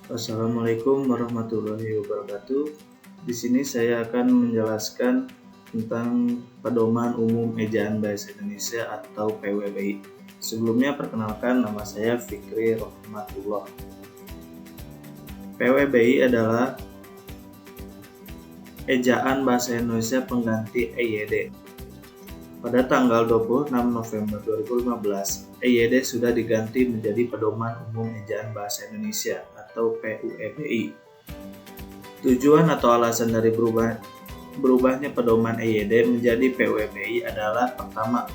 Assalamualaikum warahmatullahi wabarakatuh. Di sini saya akan menjelaskan tentang Pedoman Umum Ejaan Bahasa Indonesia atau PWBI. Sebelumnya perkenalkan, nama saya Fikri Rohmatullah. PWBI adalah Ejaan Bahasa Indonesia pengganti EYD. Pada tanggal 26 November 2015, EYD sudah diganti menjadi Pedoman Umum Ejaan Bahasa Indonesia atau PUEBI. Tujuan atau alasan dari berubahnya pedoman EYD menjadi PUEBI adalah pertama,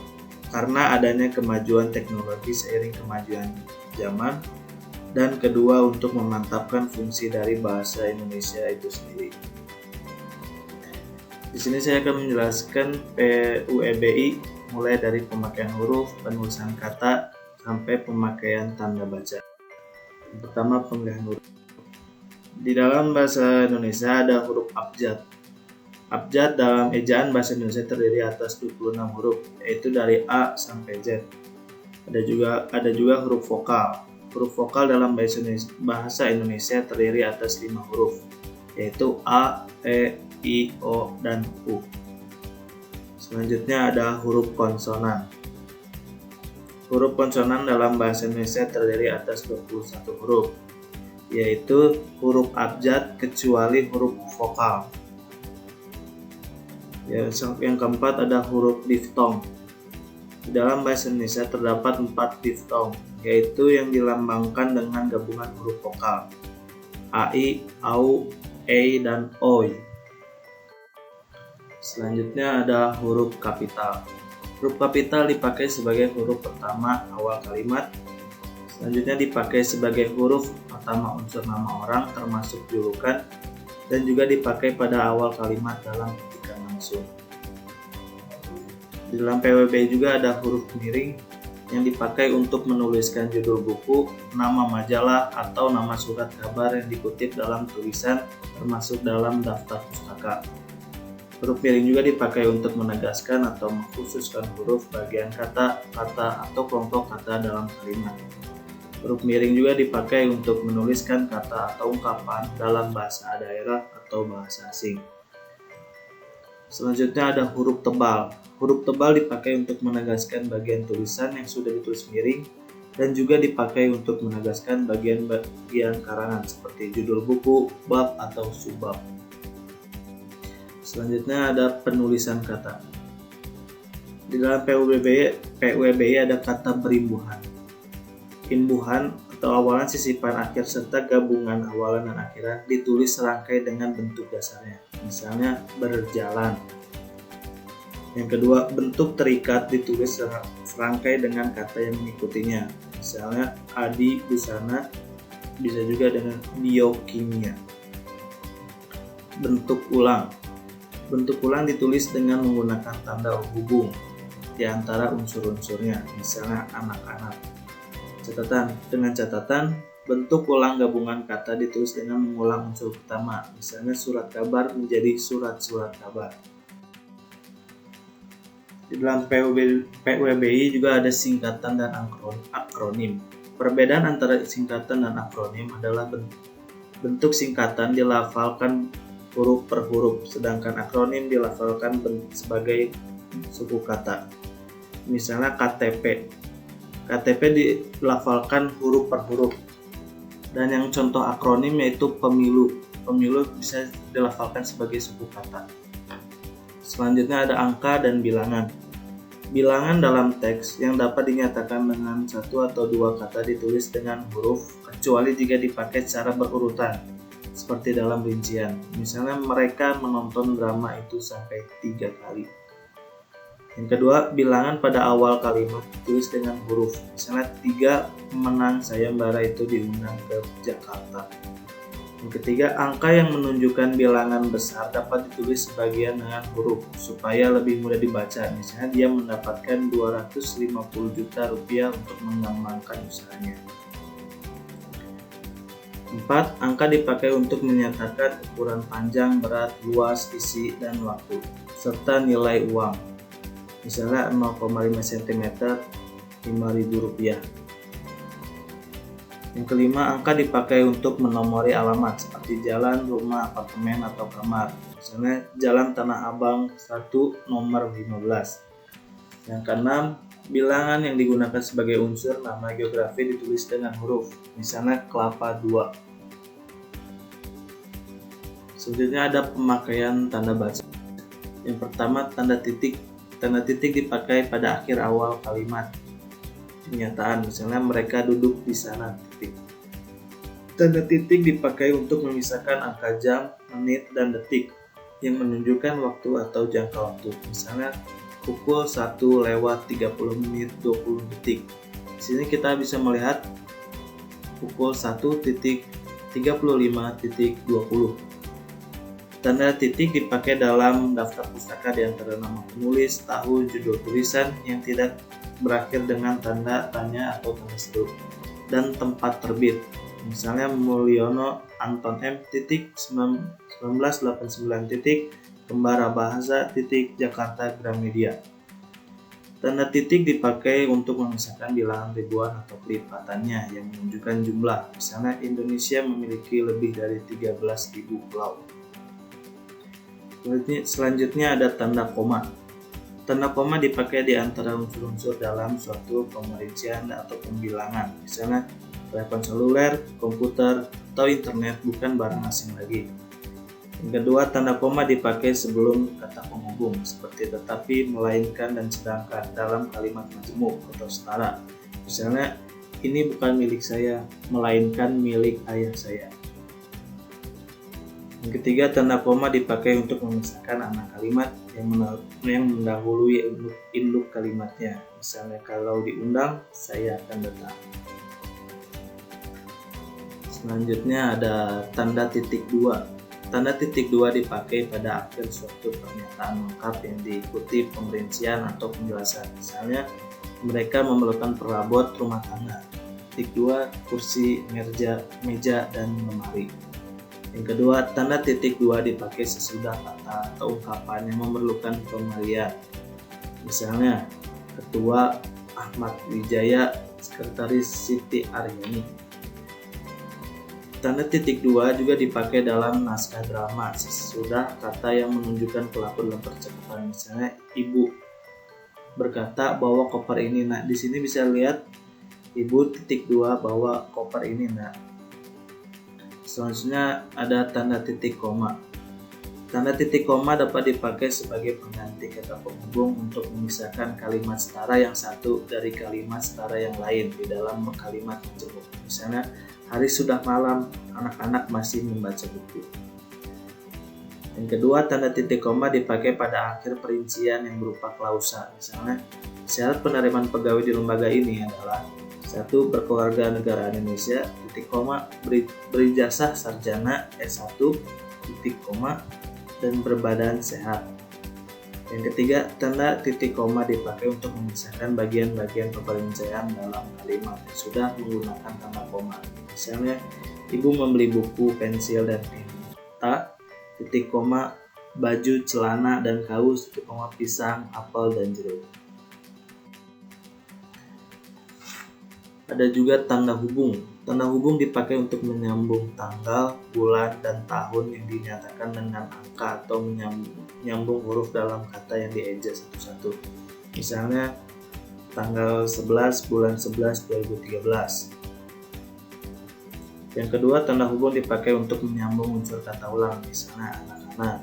karena adanya kemajuan teknologi seiring kemajuan zaman, dan kedua untuk memantapkan fungsi dari bahasa Indonesia itu sendiri. Di sini saya akan menjelaskan PUEBI mulai dari pemakaian huruf, penulisan kata, sampai pemakaian tanda baca. Pertama, pemilihan huruf. Di dalam bahasa Indonesia ada huruf abjad. Abjad dalam ejaan bahasa Indonesia terdiri atas 26 huruf, yaitu dari A sampai Z. Ada juga huruf vokal. Huruf vokal dalam bahasa Indonesia terdiri atas 5 huruf, yaitu A, E, I, O, dan U. Selanjutnya ada huruf konsonan. Huruf konsonan dalam bahasa Indonesia terdiri atas 21 huruf, yaitu huruf abjad kecuali huruf vokal. Yang keempat ada huruf diftong. Di dalam bahasa Indonesia terdapat 4 diftong, yaitu yang dilambangkan dengan gabungan huruf vokal AI, AU, E, dan OI. Selanjutnya ada huruf kapital. Huruf kapital dipakai sebagai huruf pertama awal kalimat. Selanjutnya dipakai sebagai huruf pertama unsur nama orang termasuk julukan, dan juga dipakai pada awal kalimat dalam ketikan langsung. Di dalam PWBI juga ada huruf miring yang dipakai untuk menuliskan judul buku, nama majalah, atau nama surat kabar yang dikutip dalam tulisan termasuk dalam daftar pustaka. Huruf miring juga dipakai untuk menegaskan atau mengkhususkan huruf, bagian kata, atau kelompok kata dalam kalimat. Huruf miring juga dipakai untuk menuliskan kata atau ungkapan dalam bahasa daerah atau bahasa asing. Selanjutnya ada huruf tebal. Huruf tebal dipakai untuk menegaskan bagian tulisan yang sudah ditulis miring, dan juga dipakai untuk menegaskan bagian karangan seperti judul buku, bab, atau subbab. Selanjutnya ada penulisan kata. Di dalam PUEBI ada kata berimbuhan. Imbuhan atau awalan, sisipan, akhir, serta gabungan awalan dan akhiran ditulis serangkai dengan bentuk dasarnya. Misalnya berjalan. Yang kedua, bentuk terikat ditulis serangkai dengan kata yang mengikutinya. Misalnya adi busana, bisa juga dengan biokimia. Bentuk ulang. Bentuk ulang ditulis dengan menggunakan tanda hubung di antara unsur-unsurnya, misalnya anak-anak. Dengan catatan, bentuk ulang gabungan kata ditulis dengan mengulang unsur pertama, misalnya surat kabar menjadi surat-surat kabar. Di dalam PUEBI juga ada singkatan dan akronim. Perbedaan antara singkatan dan akronim adalah bentuk singkatan dilafalkan huruf per huruf, sedangkan akronim dilafalkan sebagai suku kata. Misalnya KTP. KTP dilafalkan huruf per huruf. Dan yang contoh akronim yaitu pemilu. Pemilu bisa dilafalkan sebagai suku kata. Selanjutnya ada angka dan bilangan. Bilangan dalam teks yang dapat dinyatakan dengan satu atau dua kata ditulis dengan huruf, kecuali jika dipakai secara berurutan, seperti dalam rincian. Misalnya mereka menonton drama itu sampai 3 kali. Yang kedua, bilangan pada awal kalimat ditulis dengan huruf. Misalnya 3 pemenang sayembara itu diundang ke Jakarta. Yang ketiga, angka yang menunjukkan bilangan besar dapat ditulis sebagian dengan huruf supaya lebih mudah dibaca. Misalnya dia mendapatkan 250 juta rupiah untuk mengembangkan usahanya. 4. Angka dipakai untuk menyatakan ukuran panjang, berat, luas, isi, dan waktu, serta nilai uang. Misalnya 0,5 cm, Rp5.000. Yang kelima, angka dipakai untuk menomori alamat seperti jalan, rumah, apartemen, atau kamar. Misalnya Jalan Tanah Abang 1 nomor 15. Yang keenam, bilangan yang digunakan sebagai unsur nama geografi ditulis dengan huruf. Misalnya Kelapa 2. Selanjutnya ada pemakaian tanda baca. Yang pertama, tanda titik. Tanda titik dipakai pada akhir awal kalimat pernyataan, misalnya mereka duduk di sana, titik. Tanda titik dipakai untuk memisahkan angka jam, menit, dan detik yang menunjukkan waktu atau jangka waktu, misalnya pukul 1:30:20. Di sini kita bisa melihat pukul 1:35:20. Tanda titik dipakai dalam daftar pustaka di antara nama penulis, tahun, judul tulisan yang tidak berakhir dengan tanda tanya atau tanda seru, dan tempat terbit. Misalnya Mulyono Anton M. 1989 Kembara Bahasa Jakarta Gramedia. Tanda titik dipakai untuk memisahkan bilangan ribuan atau kelipatannya yang menunjukkan jumlah. Misalnya Indonesia memiliki lebih dari 13.000 pulau. Selanjutnya ada tanda koma. Tanda koma dipakai di antara unsur-unsur dalam suatu pemerincian atau pembilangan. Misalnya telepon seluler, komputer, atau internet bukan barang asing lagi. Yang kedua, tanda koma dipakai sebelum kata penghubung seperti tetapi, melainkan, dan sedangkan dalam kalimat majemuk atau setara. Misalnya, ini bukan milik saya, melainkan milik ayah saya. Yang ketiga, tanda koma dipakai untuk memisahkan anak kalimat yang mendahului induk kalimatnya. Misalnya, kalau diundang, saya akan datang. Selanjutnya ada tanda titik dua. Tanda titik dua dipakai pada akhir suatu pernyataan lengkap yang diikuti pemerincian atau penjelasan. Misalnya, mereka memerlukan perabot rumah tangga. Titik dua, kursi, meja, dan lemari. Yang kedua, tanda titik dua dipakai sesudah kata atau ungkapan yang memerlukan pemalian. Misalnya, Ketua Ahmad Wijaya, Sekretaris Siti Aryani. Tanda titik dua juga dipakai dalam naskah drama sesudah kata yang menunjukkan pelaku dalam percakapan. Misalnya, Ibu berkata bawa koper ini, nak. Di sini bisa lihat Ibu titik dua bawa koper ini, nak. Selanjutnya ada tanda titik koma. Tanda titik koma dapat dipakai sebagai pengganti kata penghubung untuk memisahkan kalimat setara yang satu dari kalimat setara yang lain di dalam kalimat majemuk. Misalnya, hari sudah malam, anak-anak masih membaca buku. Yang kedua, tanda titik koma dipakai pada akhir perincian yang berupa klausa. Misalnya, syarat penerimaan pegawai di lembaga ini adalah 1. Berkeluarga negara Indonesia, titik koma, berijazah sarjana S1, titik koma, dan berbadan sehat. Yang ketiga, tanda titik koma dipakai untuk memisahkan bagian-bagian peperincian dalam kalimat yang sudah menggunakan tanda koma. Misalnya, Ibu membeli buku, pensil, dan tinta, titik koma, baju, celana, dan kaos, titik koma, pisang, apel, dan jeruk. Ada juga tanda hubung. Tanda hubung dipakai untuk menyambung tanggal, bulan, dan tahun yang dinyatakan dengan angka atau menyambung huruf dalam kata yang dieja satu-satu. Misalnya, tanggal 11 bulan 11 2013. Yang kedua, tanda hubung dipakai untuk menyambung unsur kata ulang, misalnya anak-anak.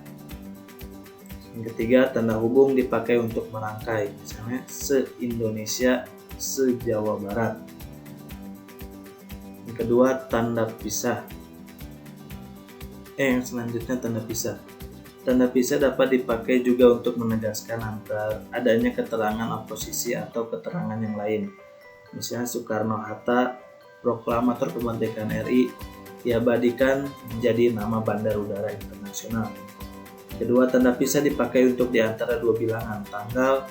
Yang ketiga, tanda hubung dipakai untuk merangkai, misalnya se-Indonesia, se-Jawa Barat. Yang kedua, tanda pisah. Yang selanjutnya tanda pisah. Tanda pisah dapat dipakai juga untuk menegaskan adanya keterangan oposisi atau keterangan yang lain. Misalnya Soekarno-Hatta, proklamator kemerdekaan RI, diabadikan menjadi nama bandar udara internasional. Kedua, tanda pisah dipakai untuk di antara dua bilangan, tanggal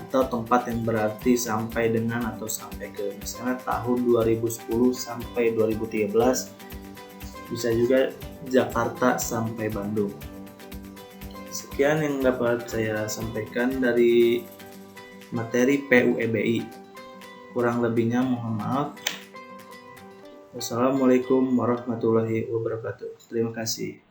atau tempat yang berarti sampai dengan atau sampai ke. Misalnya tahun 2010 sampai 2013, bisa juga Jakarta sampai Bandung. Sekian yang dapat saya sampaikan dari materi PUEBI. Kurang lebihnya mohon maaf. Wassalamualaikum warahmatullahi wabarakatuh. Terima kasih.